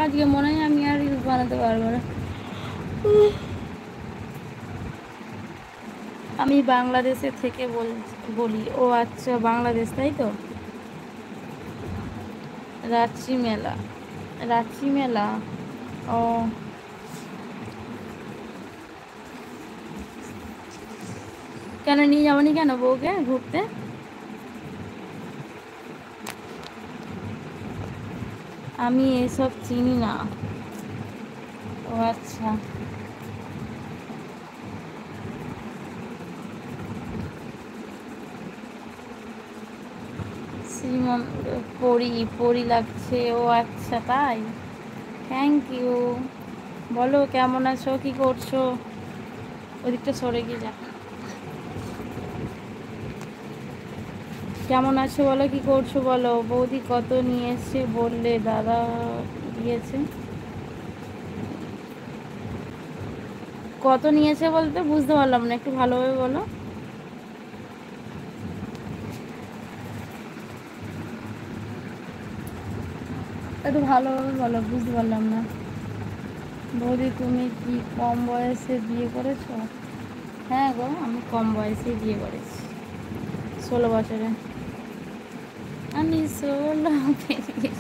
আজকে মনে হয় আমি আর রিলস বানাতে পারবো না। আমি বাংলাদেশে থেকে বলি। ও আচ্ছা, বাংলাদেশ, তাই তো। রাঁচি মেলা, রাঁচি মেলা। ও, কেন নিয়ে যাবনি কেন বউকে ঘুরতে? আমি এসব চিনি না। ও আচ্ছা। শ্রীমন পরি পরি লাগছে। ও আচ্ছা, তাই। Thank you. বলো কেমন আছো, কি করছো? ওদিকটা সরে গিয়ে যা। কেমন আছো বলো, কি করছো বলো। বৌদি কত নিয়েছে বললে? দাদা দিয়েছে। কত নিয়েছে বলতে বুঝতে পারলাম না, একটু ভালোভাবে বলো। একটু ভালোভাবে বলো, বুঝতে পারলাম না। বৌদি তুমি কি কম বয়সে বিয়ে করেছো? হ্যাঁ গো, আমি কম বয়সে বিয়ে করেছি, 16 বছরে। আমি 16 পেরিয়ে।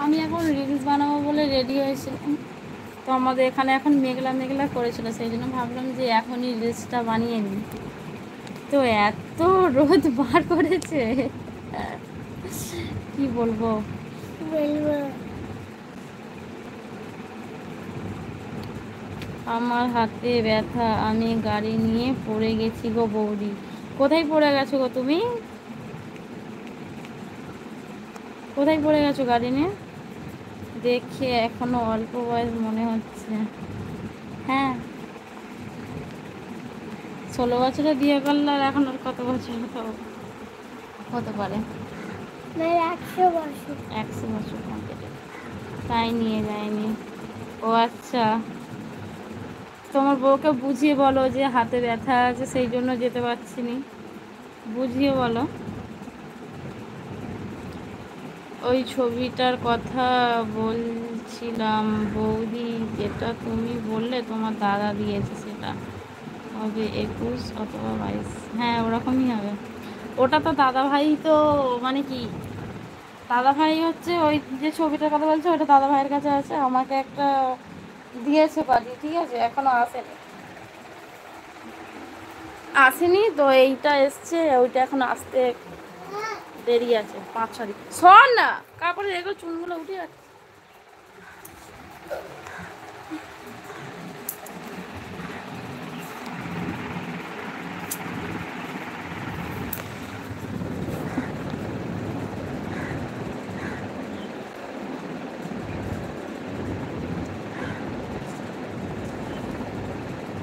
আমি এখন রিলস বানাবো বলে রেডি হয়েছিলাম, তো আমাদের এখানে এখন মেঘলা মেঘলা করেছিল, সেই জন্য ভাবলাম যে এখনই রিলসটা বানিয়ে নিই। তো এত রোদ বার করেছে, কি বলবো। আমার হাতে ব্যথা, আমি গাড়ি নিয়ে পড়ে গেছি গো বৌদি। কোথায় পড়ে গেছো গো তুমি? কোথায় পড়ে গেছো গাড়ি নিয়ে? দেখে এখনো অল্প বয়স মনে হচ্ছে। হ্যাঁ, 16 বছরে বিয়ে করলে আর এখন আর কত বছর হতে পারে? 100 বছর। 100 বছর কমপ্লিট। তাই নিয়ে যায়নি। ও আচ্ছা, তোমার বউকে বুঝিয়ে বলো যে হাতে ব্যথা আছে, সেই জন্য যেতে পারছি নি। বুঝিয়ে বলো। ওই ছবিটার কথা বলছিলাম বৌদি, যেটা তুমি বললে তোমার দাদা দিয়েছে, সেটা হবে 21 অথবা 22। হ্যাঁ, ওরকমই হবে। ওটা তো দাদা ভাই, তো মানে কি, দাদা ভাই হচ্ছে ওই যে ছবিটার কথা বলছে, ওটা দাদা ভাইয়ের কাছে আছে। আমাকে একটা দিয়েছে বাড়ি, ঠিক আছে, এখনো আসেনি। আসেনি তো, এইটা এসছে, ওইটা এখন আসতে দেরি আছে, 5-6 দিন। শোন না, কাপড়ে এগুলো চুনগুলো উঠে যাচ্ছে।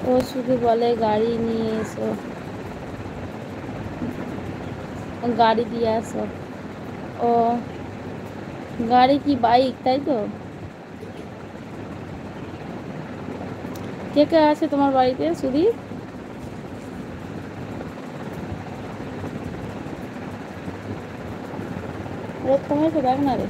ও শুধু বলে গাড়ি নিয়ে এসো, গাড়ি দিয়ে আসো। ও, গাড়ি কি বাইক, তাই তো? কে কে আছে তোমার বাড়িতে? সুধীর, রোদ কমেছে দেখ না রে।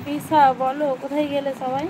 পিসা বলো, কোথায় গেলে সবাই?